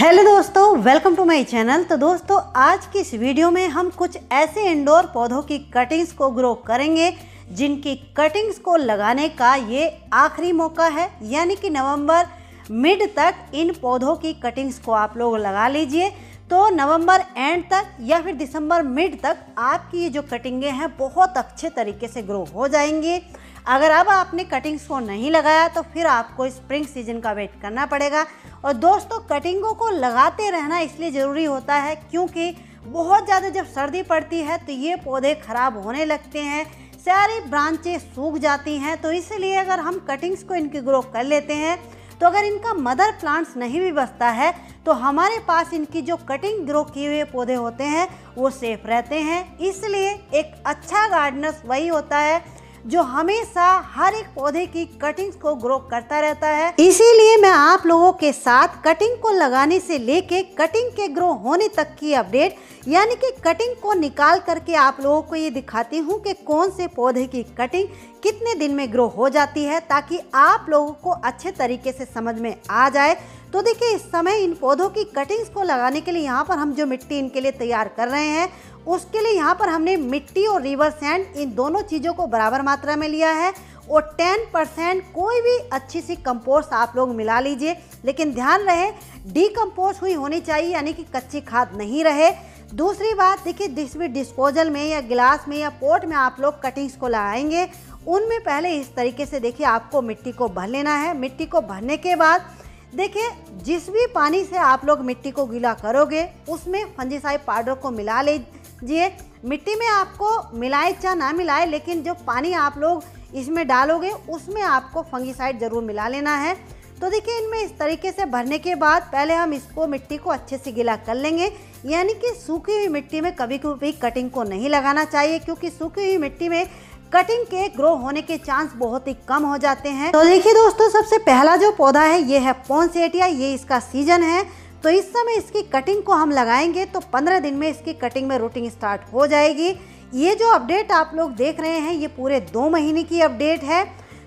Hello दोस्तों, welcome to my channel. तो दोस्तों, आज की इस वीडियो में हम कुछ ऐसे इंडोर पौधों की कटिंग्स को ग्रो करेंगे जिनकी कटिंग्स को लगाने का ये आखिरी मौका है, यानी कि नवंबर मिड तक इन पौधों की कटिंग्स को आप लोग लगा लीजिए। तो नवंबर एंड तक या फिर दिसंबर मिड तक आपकी ये जो कटिंगें हैं बहुत अच्छे तरीके से ग्रो हो जाएंगी। अगर अब आपने कटिंग्स को नहीं लगाया तो फिर आपको स्प्रिंग सीजन का वेट करना पड़ेगा। और दोस्तों, कटिंगों को लगाते रहना इसलिए ज़रूरी होता है क्योंकि बहुत ज़्यादा जब सर्दी पड़ती है तो ये पौधे ख़राब होने लगते हैं, सारी ब्रांचें सूख जाती हैं। तो इसलिए अगर हम कटिंग्स को इनकी ग्रो कर लेते हैं तो अगर इनका मदर प्लांट्स नहीं भी बचता है तो हमारे पास इनकी जो कटिंग ग्रो किए हुए पौधे होते हैं वो सेफ रहते हैं। इसलिए एक अच्छा गार्डनर वही होता है जो हमेशा हर एक पौधे की कटिंग्स को ग्रो करता रहता है। इसीलिए मैं आप लोगों के साथ कटिंग को लगाने से लेके कटिंग के ग्रो होने तक की अपडेट, यानी कि कटिंग को निकाल करके आप लोगों को ये दिखाती हूँ कि कौन से पौधे की कटिंग कितने दिन में ग्रो हो जाती है, ताकि आप लोगों को अच्छे तरीके से समझ में आ जाए। तो देखिए, इस समय इन पौधों की कटिंग्स को लगाने के लिए यहाँ पर हम जो मिट्टी इनके लिए तैयार कर रहे हैं उसके लिए यहाँ पर हमने मिट्टी और रिवर सैंड इन दोनों चीज़ों को बराबर मात्रा में लिया है और 10% कोई भी अच्छी सी कंपोस्ट आप लोग मिला लीजिए, लेकिन ध्यान रहे डीकम्पोस्ट हुई होनी चाहिए, यानी कि कच्ची खाद नहीं रहे। दूसरी बात देखिए, जिस भी डिस्पोजल में या गिलास में या पोट में आप लोग कटिंग्स को लगाएंगे उनमें पहले इस तरीके से देखिए आपको मिट्टी को भर लेना है। मिट्टी को भरने के बाद देखिए, जिस भी पानी से आप लोग मिट्टी को गीला करोगे उसमें फंजीसाइड पाउडर को मिला लीजिए। मिट्टी में आपको मिलाए चाहे ना मिलाए, लेकिन जो पानी आप लोग इसमें डालोगे उसमें आपको फंजीसाइड ज़रूर मिला लेना है। तो देखिए, इनमें इस तरीके से भरने के बाद पहले हम इसको मिट्टी को अच्छे से गीला कर लेंगे, यानी कि सूखी हुई मिट्टी में कभी कभी कटिंग को नहीं लगाना चाहिए क्योंकि सूखी हुई मिट्टी में कटिंग के ग्रो होने के चांस बहुत ही कम हो जाते हैं। तो देखिए दोस्तों, सबसे पहला जो पौधा है ये है पोंसेटिया। ये इसका सीजन है, तो इस समय इसकी कटिंग को हम लगाएंगे तो 15 दिन में इसकी कटिंग में रूटिंग स्टार्ट हो जाएगी। ये जो अपडेट आप लोग देख रहे हैं ये पूरे 2 महीने की अपडेट है।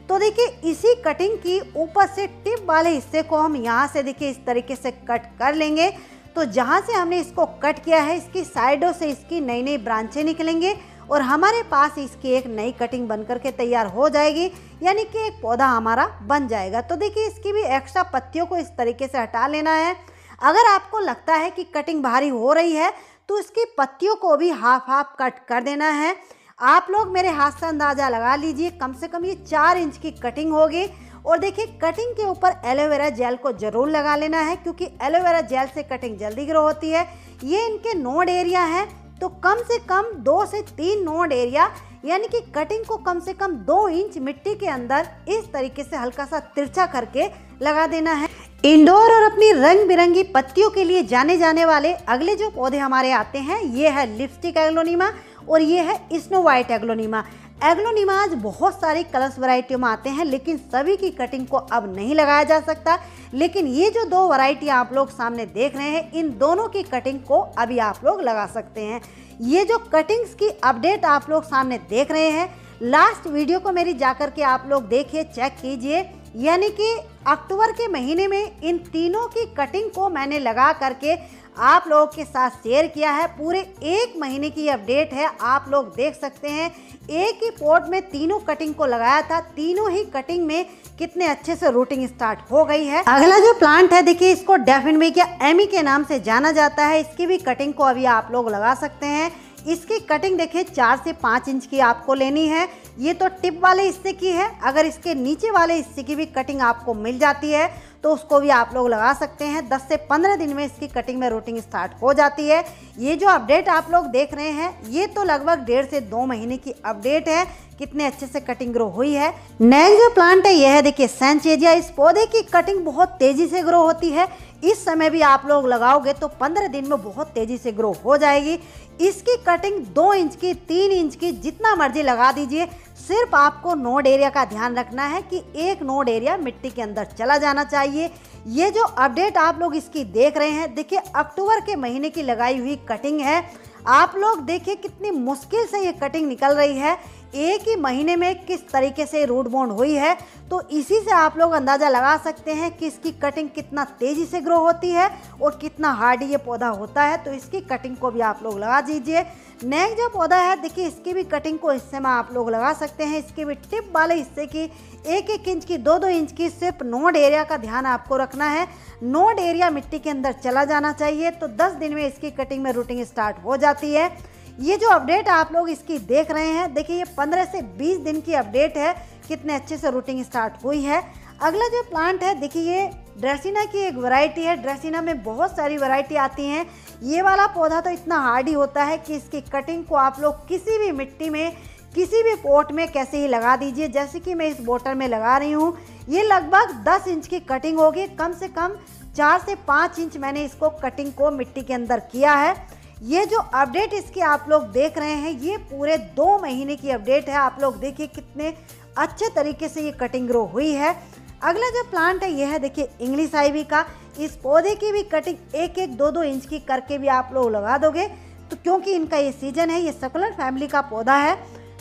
तो देखिए, इसी कटिंग की ऊपर से टिप वाले हिस्से को हम यहाँ से देखिए इस तरीके से कट कर लेंगे। तो जहाँ से हमने इसको कट किया है इसकी साइडों से इसकी नई नई ब्रांचें निकलेंगे और हमारे पास इसकी एक नई कटिंग बनकर के तैयार हो जाएगी, यानी कि एक पौधा हमारा बन जाएगा। तो देखिए, इसकी भी एक्स्ट्रा पत्तियों को इस तरीके से हटा लेना है। अगर आपको लगता है कि कटिंग भारी हो रही है तो इसकी पत्तियों को भी हाफ हाफ कट कर देना है। आप लोग मेरे हाथ से अंदाज़ा लगा लीजिए, कम से कम ये 4 इंच की कटिंग होगी। और देखिए, कटिंग के ऊपर एलोवेरा जेल को ज़रूर लगा लेना है क्योंकि एलोवेरा जेल से कटिंग जल्दी ग्रो होती है। ये इनके नोड एरिया है, तो कम से कम 2 से 3 नोड एरिया, यानी कि कटिंग को कम से कम 2 इंच मिट्टी के अंदर इस तरीके से हल्का सा तिरछा करके लगा देना है। इंडोर और अपनी रंग बिरंगी पत्तियों के लिए जाने जाने वाले अगले जो पौधे हमारे आते हैं ये है लिपस्टिक एग्लोनिमा और ये है स्नो वाइट एग्लोनिमा। एग्लोनिमाज बहुत सारी कलर्स वैरायटियों में आते हैं, लेकिन सभी की कटिंग को अब नहीं लगाया जा सकता। लेकिन ये जो 2 वैरायटी आप लोग सामने देख रहे हैं इन दोनों की कटिंग को अभी आप लोग लगा सकते हैं। ये जो कटिंग्स की अपडेट आप लोग सामने देख रहे हैं, लास्ट वीडियो को मेरी जाकर के आप लोग देखिए, चेक कीजिए, यानी कि अक्टूबर के महीने में इन तीनों की कटिंग को मैंने लगा करके आप लोगों के साथ शेयर किया है। पूरे 1 महीने की अपडेट है, आप लोग देख सकते हैं। एक ही पॉट में तीनों कटिंग को लगाया था, तीनों ही कटिंग में कितने अच्छे से रूटिंग स्टार्ट हो गई है। अगला जो प्लांट है देखिए, इसको डेफिनविकिया एमी के नाम से जाना जाता है। इसकी भी कटिंग को अभी आप लोग लगा सकते हैं। इसकी कटिंग देखिए 4 से 5 इंच की आपको लेनी है। ये तो टिप वाले हिस्से की है, अगर इसके नीचे वाले हिस्से की भी कटिंग आपको मिल जाती है तो उसको भी आप लोग लगा सकते हैं। 10 से 15 दिन में इसकी कटिंग में रूटिंग स्टार्ट हो जाती है। ये जो अपडेट आप लोग देख रहे हैं ये तो लगभग 1.5 से 2 महीने की अपडेट है, कितने अच्छे से कटिंग ग्रो हुई है। नेक्स्ट जो प्लांट है यह है देखिए सैनचेरिया। इस पौधे की कटिंग बहुत तेजी से ग्रो होती है। इस समय भी आप लोग लगाओगे तो 15 दिन में बहुत तेजी से ग्रो हो जाएगी। इसकी कटिंग 2 इंच की, 3 इंच की, जितना मर्जी लगा दीजिए। सिर्फ आपको नोड एरिया का ध्यान रखना है कि एक नोड एरिया मिट्टी के अंदर चला जाना चाहिए। ये जो अपडेट आप लोग इसकी देख रहे हैं देखिए, अक्टूबर के महीने की लगाई हुई कटिंग है। आप लोग देखिए कितनी मुश्किल से ये कटिंग निकल रही है। एक ही महीने में किस तरीके से रूट बाउंड हुई है। तो इसी से आप लोग अंदाज़ा लगा सकते हैं कि इसकी कटिंग कितना तेज़ी से ग्रो होती है और कितना हार्डी ये पौधा होता है। तो इसकी कटिंग को भी आप लोग लगा दीजिए। नेक्स्ट जो पौधा है देखिए, इसकी भी कटिंग को हिस्से में आप लोग लगा सकते हैं। इसके भी टिप वाले हिस्से की 1-1 इंच की 2-2 इंच की सिर्फ नोड एरिया का ध्यान आपको रखना है। नोड एरिया मिट्टी के अंदर चला जाना चाहिए। तो 10 दिन में इसकी कटिंग में रूटिंग स्टार्ट हो जाती है। ये जो अपडेट आप लोग इसकी देख रहे हैं, देखिए ये 15 से 20 दिन की अपडेट है, कितने अच्छे से रूटिंग स्टार्ट हुई है। अगला जो प्लांट है देखिए, ये ड्रेसिना की एक वैरायटी है। ड्रेसिना में बहुत सारी वैरायटी आती हैं। ये वाला पौधा तो इतना हार्डी होता है कि इसकी कटिंग को आप लोग किसी भी मिट्टी में, किसी भी पॉट में कैसे ही लगा दीजिए। जैसे कि मैं इस बोतल में लगा रही हूँ, ये लगभग 10 इंच की कटिंग होगी। कम से कम 4 से 5 इंच मैंने इसको कटिंग को मिट्टी के अंदर किया है। ये जो अपडेट इसकी आप लोग देख रहे हैं, ये पूरे 2 महीने की अपडेट है। आप लोग देखिए कितने अच्छे तरीके से ये कटिंग ग्रो हुई है। अगला जो प्लांट है ये है देखिए इंग्लिश आइवी का। इस पौधे की भी कटिंग 1-1, 2-2 इंच की करके भी आप लोग लगा दोगे, तो क्योंकि इनका ये सीजन है, ये सक्युलेंट फैमिली का पौधा है।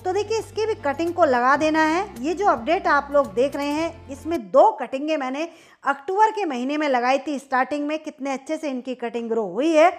तो देखिए इसकी भी कटिंग को लगा देना है। ये जो अपडेट आप लोग देख रहे हैं, इसमें 2 कटिंगें मैंने अक्टूबर के महीने में लगाई थी स्टार्टिंग में। कितने अच्छे से इनकी कटिंग ग्रो हुई है।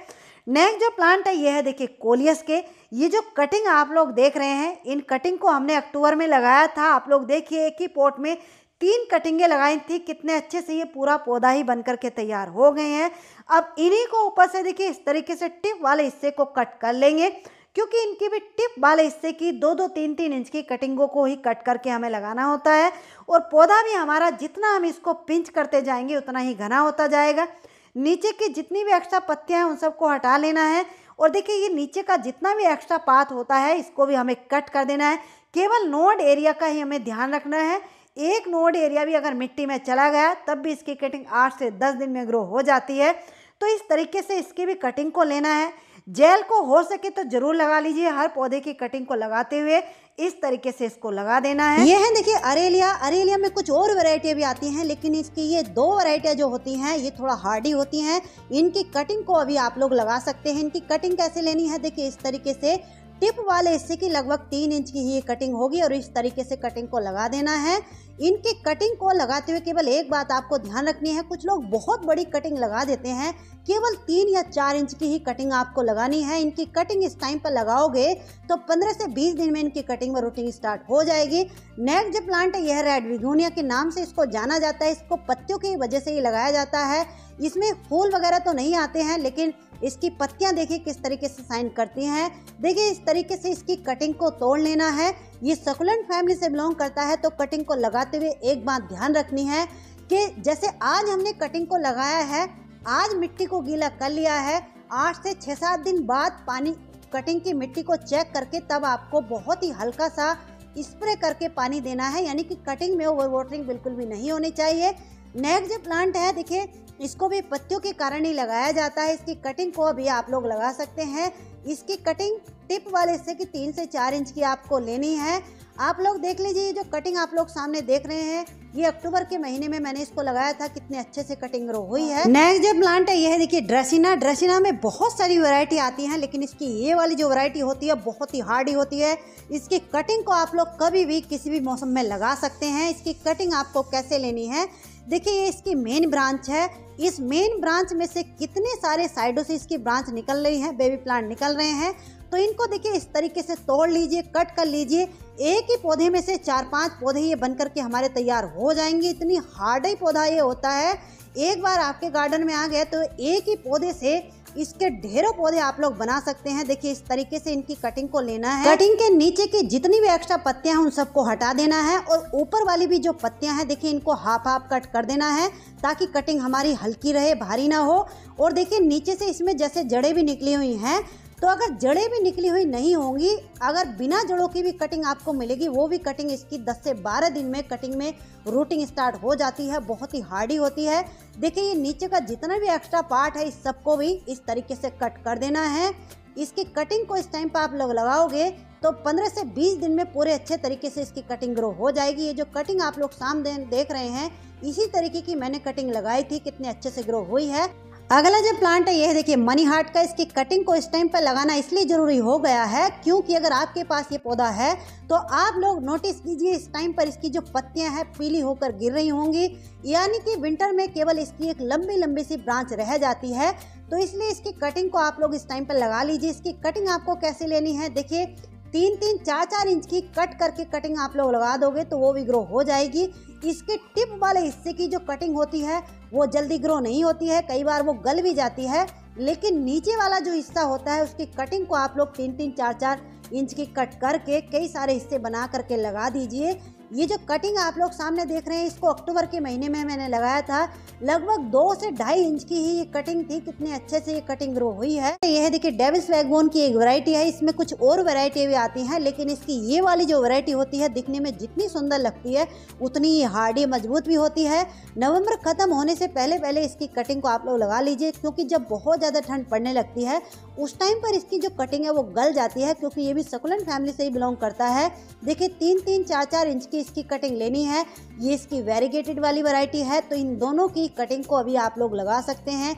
नेक्स्ट जो प्लांट है ये है देखिए कोलियस के। ये जो कटिंग आप लोग देख रहे हैं, इन कटिंग को हमने अक्टूबर में लगाया था। आप लोग देखिए एक ही पॉट में 3 कटिंगें लगाई थी। कितने अच्छे से ये पूरा पौधा ही बनकर के तैयार हो गए हैं। अब इन्हीं को ऊपर से देखिए इस तरीके से टिप वाले हिस्से को कट कर लेंगे, क्योंकि इनकी भी टिप वाले हिस्से की 2-2, 3-3 इंच की कटिंगों को ही कट करके हमें लगाना होता है। और पौधा भी हमारा जितना हम इसको पिंच करते जाएंगे उतना ही घना होता जाएगा। नीचे की जितनी भी एक्स्ट्रा पत्तियां हैं उन सबको हटा लेना है। और देखिए ये नीचे का जितना भी एक्स्ट्रा पात होता है, इसको भी हमें कट कर देना है। केवल नोड एरिया का ही हमें ध्यान रखना है। एक नोड एरिया भी अगर मिट्टी में चला गया तब भी इसकी कटिंग 8 से 10 दिन में ग्रो हो जाती है। तो इस तरीके से इसकी भी कटिंग को लेना है। जेल को हो सके तो जरूर लगा लीजिए। हर पौधे की कटिंग को लगाते हुए इस तरीके से इसको लगा देना है। ये है देखिए अरेलिया। अरेलिया में कुछ और वैरायटी भी आती हैं, लेकिन इसकी ये 2 वैरायटियाँ जो होती हैं ये थोड़ा हार्डी होती हैं। इनकी कटिंग को अभी आप लोग लगा सकते हैं। इनकी कटिंग कैसे लेनी है, देखिए इस तरीके से टिप वाले हिस्से की लगभग 3 इंच की ही कटिंग होगी और इस तरीके से कटिंग को लगा देना है। इनकी कटिंग को लगाते हुए केवल एक बात आपको ध्यान रखनी है, कुछ लोग बहुत बड़ी कटिंग लगा देते हैं। केवल 3 या 4 इंच की ही कटिंग आपको लगानी है। इनकी कटिंग इस टाइम पर लगाओगे तो 15 से 20 दिन में इनकी कटिंग में रूटिंग स्टार्ट हो जाएगी। नेक्स्ट जो प्लांट है यह रेड बिगोनिया के नाम से इसको जाना जाता है। इसको पत्तियों की वजह से ही लगाया जाता है। इसमें फूल वगैरह तो नहीं आते हैं, लेकिन इसकी पत्तियां देखिए किस तरीके से शाइन करती हैं। देखिए इस तरीके से इसकी कटिंग को तोड़ लेना है। ये सक्युलेंट फैमिली से बिलोंग करता है। तो कटिंग को लगाते हुए एक बात ध्यान रखनी है कि जैसे आज हमने कटिंग को लगाया है, आज मिट्टी को गीला कर लिया है, 8 से 6-7 दिन बाद पानी कटिंग की मिट्टी को चेक करके तब आपको बहुत ही हल्का सा स्प्रे करके पानी देना है। यानी कि कटिंग में ओवर वाटरिंग बिल्कुल भी नहीं होनी चाहिए। नेक्स्ट जो प्लांट है देखिए, इसको भी पत्तियों के कारण ही लगाया जाता है। इसकी कटिंग को भी आप लोग लगा सकते हैं। इसकी कटिंग टिप वाले हिस्से की 3 से 4 इंच की आपको लेनी है। आप लोग देख लीजिए, जो कटिंग आप लोग सामने देख रहे हैं, ये अक्टूबर के महीने में मैंने इसको लगाया था। कितने अच्छे से कटिंग ग्रो हुई है। नेक्स्ट जो प्लांट है ये है देखिए ड्रेसिना। ड्रेसिना में बहुत सारी वैरायटी आती हैं, लेकिन इसकी ये वाली जो वैरायटी होती है बहुत ही हार्डी होती है। इसकी कटिंग को आप लोग कभी भी किसी भी मौसम में लगा सकते हैं। इसकी कटिंग आपको कैसे लेनी है, देखिए ये इसकी मेन ब्रांच है। इस मेन ब्रांच में से कितने सारे साइडों से इसकी ब्रांच निकल रही है, बेबी प्लांट निकल रहे हैं। तो इनको देखिए इस तरीके से तोड़ लीजिए, कट कर लीजिए। एक ही पौधे में से 4-5 पौधे ये बनकर के हमारे तैयार हो जाएंगे। इतनी हार्ड ही पौधा ये होता है। एक बार आपके गार्डन में आ गए तो एक ही पौधे से इसके ढेरों पौधे आप लोग बना सकते हैं। देखिए इस तरीके से इनकी कटिंग को लेना है। कटिंग के नीचे की जितनी भी एक्स्ट्रा पत्तियां हैं उन सबको हटा देना है और ऊपर वाली भी जो पत्तियां हैं देखिए इनको हाफ हाफ कट कर देना है, ताकि कटिंग हमारी हल्की रहे, भारी ना हो। और देखिए नीचे से इसमें जैसे जड़ें भी निकली हुई हैं, तो अगर जड़ें भी निकली हुई नहीं होंगी, अगर बिना जड़ों की भी कटिंग आपको मिलेगी, वो भी कटिंग इसकी 10 से 12 दिन में कटिंग में रूटिंग स्टार्ट हो जाती है। बहुत ही हार्डी होती है। देखिए ये नीचे का जितना भी एक्स्ट्रा पार्ट है इस सबको भी इस तरीके से कट कर देना है। इसकी कटिंग को इस टाइम पर आप लोग लगाओगे तो 15 से 20 दिन में पूरे अच्छे तरीके से इसकी कटिंग ग्रो हो जाएगी। ये जो कटिंग आप लोग सामने देख रहे हैं, इसी तरीके की मैंने कटिंग लगाई थी। कितने अच्छे से ग्रो हुई है। अगला जो प्लांट है यह देखिए मनी हार्ट का। इसकी कटिंग को इस टाइम पर लगाना इसलिए ज़रूरी हो गया है क्योंकि अगर आपके पास ये पौधा है तो आप लोग नोटिस कीजिए इस टाइम पर इसकी जो पत्तियां हैं पीली होकर गिर रही होंगी, यानी कि विंटर में केवल इसकी एक लंबी लंबी सी ब्रांच रह जाती है। तो इसलिए इसकी कटिंग को आप लोग इस टाइम पर लगा लीजिए। इसकी कटिंग आपको कैसे लेनी है, देखिए 3-3, 4-4 इंच की कट करके कटिंग आप लोग लगा दोगे तो वो भी ग्रो हो जाएगी। इसके टिप वाले हिस्से की जो कटिंग होती है वो जल्दी ग्रो नहीं होती है, कई बार वो गल भी जाती है, लेकिन नीचे वाला जो हिस्सा होता है उसकी कटिंग को आप लोग 3-3, 4-4 इंच की कट करके कई सारे हिस्से बना करके लगा दीजिए। ये जो कटिंग आप लोग सामने देख रहे हैं इसको अक्टूबर के महीने में मैंने लगाया था। लगभग 2 से 2.5 इंच की ही ये कटिंग थी। कितने अच्छे से ये कटिंग ग्रो हुई है। ये देखिए डेविल्स बैकबोन की एक वैरायटी है। इसमें कुछ और वैरायटी भी आती हैं, लेकिन इसकी ये वाली जो वैरायटी होती है दिखने में जितनी सुंदर लगती है उतनी ही हार्डी मजबूत भी होती है। नवंबर खत्म होने से पहले पहले इसकी कटिंग को आप लोग लगा लीजिए, क्योंकि जब बहुत ज़्यादा ठंड पड़ने लगती है उस टाइम पर इसकी जो कटिंग है वो गल जाती है, क्योंकि ये भी सकुलेंट फैमिली से ही बिलोंग करता है। देखिए 3-3, 4-4 इंच की इसकी कटिंग लेनी है। ये इसकी वेरीगेटेड वाली वैरायटी है, तो इन दोनों की कटिंग को अभी आप लोग लगा सकते हैं।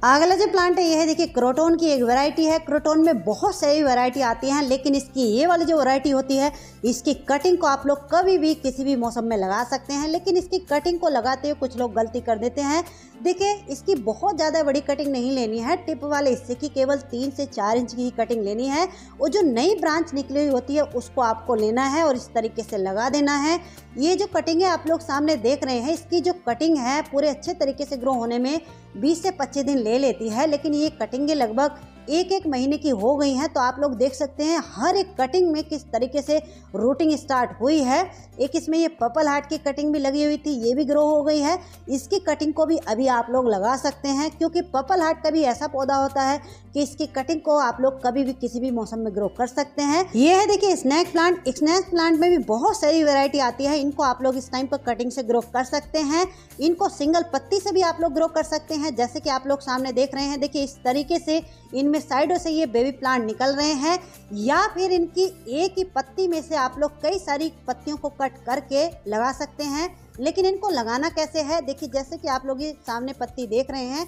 अगला जो प्लांट है ये है देखिए क्रोटोन की एक वैरायटी है। क्रोटोन में बहुत सारी वैरायटी आती हैं, लेकिन इसकी ये वाली जो वैरायटी होती है इसकी कटिंग को आप लोग कभी भी किसी भी मौसम में लगा सकते हैं, लेकिन इसकी कटिंग को लगाते हुए कुछ लोग गलती कर देते हैं। देखिए इसकी बहुत ज़्यादा बड़ी कटिंग नहीं लेनी है, टिप वाले हिस्से की केवल 3 से 4 इंच की ही कटिंग लेनी है। और जो नई ब्रांच निकली हुई होती है उसको आपको लेना है और इस तरीके से लगा देना है। ये जो कटिंग है आप लोग सामने देख रहे हैं, इसकी जो कटिंग है पूरे अच्छे तरीके से ग्रो होने में 20 से 25 दिन ले लेती है, लेकिन ये कटिंगें लगभग 1-1 महीने की हो गई हैं। तो आप लोग देख सकते हैं हर एक कटिंग में किस तरीके से रूटिंग स्टार्ट हुई है। एक इसमें ये पर्पल हार्ट की कटिंग भी लगी हुई थी, ये भी ग्रो हो गई है। इसकी कटिंग को भी अभी आप लोग लगा सकते हैं, क्योंकि पर्पल हार्ट का भी ऐसा पौधा होता है कि इसकी कटिंग को आप लोग कभी भी किसी भी मौसम में ग्रो कर सकते हैं। ये है देखिए स्नैक प्लांट। स्नैक प्लांट में भी बहुत सारी वैरायटी आती है। इनको आप लोग इस टाइम पर कटिंग से ग्रो कर सकते हैं। इनको सिंगल पत्ती से भी आप लोग ग्रो कर सकते हैं, जैसे कि आप लोग सामने देख रहे हैं। देखिए इस तरीके से इनमें साइडों से ये बेबी प्लांट निकल रहे हैं, या फिर इनकी एक ही पत्ती में से आप लोग कई सारी पत्तियों को कट करके लगा सकते हैं। लेकिन इनको लगाना कैसे है, देखिए जैसे कि आप लोग ये सामने पत्ती देख रहे हैं,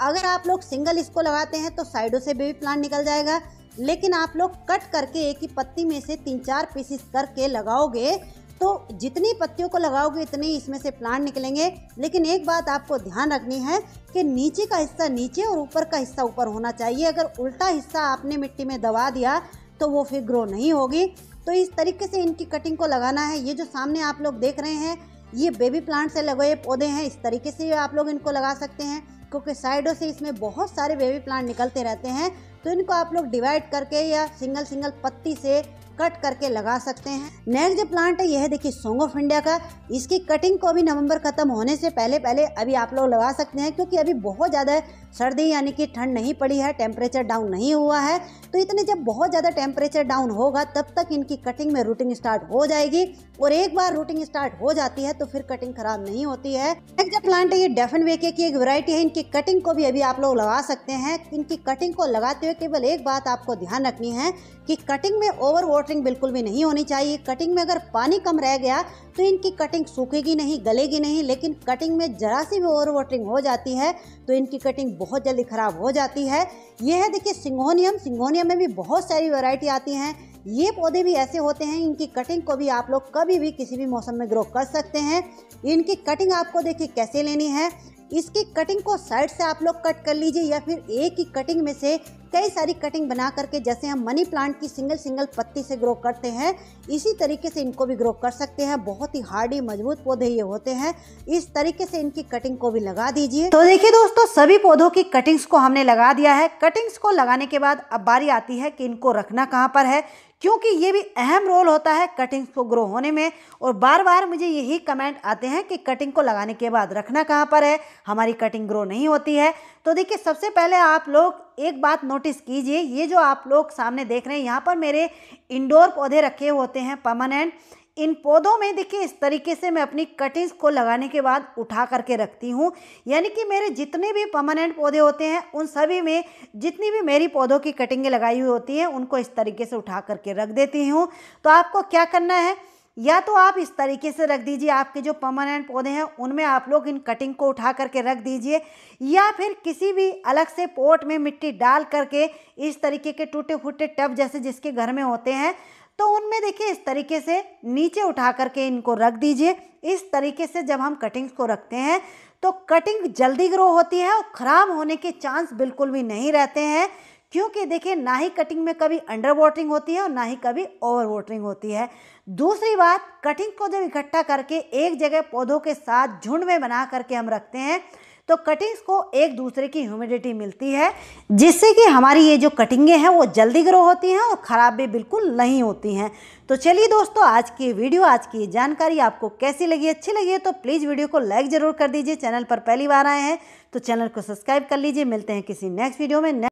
अगर आप लोग सिंगल इसको लगाते हैं तो साइडों से बेबी प्लांट निकल जाएगा, लेकिन आप लोग कट करके एक ही पत्ती में से 3-4 पीसेस करके लगाओगे तो जितनी पत्तियों को लगाओगे इतने ही इसमें से प्लांट निकलेंगे। लेकिन एक बात आपको ध्यान रखनी है कि नीचे का हिस्सा नीचे और ऊपर का हिस्सा ऊपर होना चाहिए। अगर उल्टा हिस्सा आपने मिट्टी में दबा दिया तो वो फिर ग्रो नहीं होगी। तो इस तरीके से इनकी कटिंग को लगाना है। ये जो सामने आप लोग देख रहे हैं ये बेबी प्लांट से लगे हुए पौधे हैं। इस तरीके से आप लोग इनको लगा सकते हैं, क्योंकि साइडों से इसमें बहुत सारे बेबी प्लांट निकलते रहते हैं। तो इनको आप लोग डिवाइड करके या सिंगल पत्ती से कट करके लगा सकते हैं। नेक्स्ट जो प्लांट है यह है देखिए सॉन्ग ऑफ इंडिया का। इसकी कटिंग को भी नवंबर खत्म होने से पहले पहले अभी आप लोग लगा सकते हैं, क्योंकि अभी बहुत ज़्यादा सर्दी यानी कि ठंड नहीं पड़ी है, टेम्परेचर डाउन नहीं हुआ है। तो इतने जब बहुत ज़्यादा टेम्परेचर डाउन होगा तब तक इनकी कटिंग में रूटिंग स्टार्ट हो जाएगी, और एक बार रूटिंग स्टार्ट हो जाती है तो फिर कटिंग खराब नहीं होती है। नेक्स्ट जो प्लांट है ये डेफन वेके की एक वैरायटी है। इनकी कटिंग को भी अभी आप लोग लगा सकते हैं। इनकी कटिंग को लगाते हुए केवल एक बात आपको ध्यान रखनी है कि कटिंग में ओवर वाटरिंग बिल्कुल भी नहीं होनी चाहिए। कटिंग में अगर पानी कम रह गया तो इनकी कटिंग सूखेगी नहीं, गलेगी नहीं, लेकिन कटिंग में जरा सी भी ओवर वाटरिंग हो जाती है तो इनकी कटिंग बहुत जल्दी खराब हो जाती है। यह है देखिए सिंगोनियम। सिंगोनियम में भी बहुत सारी वैरायटी आती हैं। ये पौधे भी ऐसे होते हैं, इनकी कटिंग को भी आप लोग कभी भी किसी भी मौसम में ग्रो कर सकते हैं। इनकी कटिंग आपको देखिए कैसे लेनी है। इसकी कटिंग को साइड से आप लोग कट कर लीजिए, या फिर एक ही कटिंग में से कई सारी कटिंग बना करके, जैसे हम मनी प्लांट की सिंगल पत्ती से ग्रो करते हैं इसी तरीके से इनको भी ग्रो कर सकते हैं। बहुत ही हार्डी मजबूत पौधे ये होते हैं। इस तरीके से इनकी कटिंग को भी लगा दीजिए। तो देखिए दोस्तों सभी पौधों की कटिंग्स को हमने लगा दिया है। कटिंग्स को लगाने के बाद अब बारी आती है कि इनको रखना कहाँ पर है, क्योंकि ये भी अहम रोल होता है कटिंग्स को ग्रो होने में। और बार बार मुझे यही कमेंट आते हैं कि कटिंग को लगाने के बाद रखना कहाँ पर है, हमारी कटिंग ग्रो नहीं होती है। तो देखिए सबसे पहले आप लोग एक बात नोटिस कीजिए, ये जो आप लोग सामने देख रहे हैं यहाँ पर मेरे इंडोर पौधे रखे होते हैं परमानेंट। इन पौधों में देखिए इस तरीके से मैं अपनी कटिंग्स को लगाने के बाद उठा करके रखती हूँ, यानी कि मेरे जितने भी परमानेंट पौधे होते हैं उन सभी में जितनी भी मेरी पौधों की कटिंगें लगाई हुई होती हैं उनको इस तरीके से उठा करके रख देती हूँ। तो आपको क्या करना है, या तो आप इस तरीके से रख दीजिए, आपके जो परमानेंट पौधे हैं उनमें आप लोग इन कटिंग को उठा करके रख दीजिए, या फिर किसी भी अलग से पॉट में मिट्टी डाल करके इस तरीके के टूटे फूटे टब जैसे जिसके घर में होते हैं तो उनमें देखिए इस तरीके से नीचे उठा करके इनको रख दीजिए। इस तरीके से जब हम कटिंग्स को रखते हैं तो कटिंग जल्दी ग्रो होती है और ख़राब होने के चांस बिल्कुल भी नहीं रहते हैं, क्योंकि देखिए ना ही कटिंग में कभी अंडर वाटरिंग होती है और ना ही कभी ओवर वाटरिंग होती है। दूसरी बात, कटिंग को जब इकट्ठा करके एक जगह पौधों के साथ झुंड में बना करके हम रखते हैं तो कटिंग्स को एक दूसरे की ह्यूमिडिटी मिलती है, जिससे कि हमारी ये जो कटिंगें हैं वो जल्दी ग्रो होती हैं और ख़राब भी बिल्कुल नहीं होती हैं। तो चलिए दोस्तों, आज की वीडियो, आज की जानकारी आपको कैसी लगी? अच्छी लगी है तो प्लीज़ वीडियो को लाइक ज़रूर कर दीजिए। चैनल पर पहली बार आए हैं तो चैनल को सब्सक्राइब कर लीजिए। मिलते हैं किसी नेक्स्ट वीडियो में।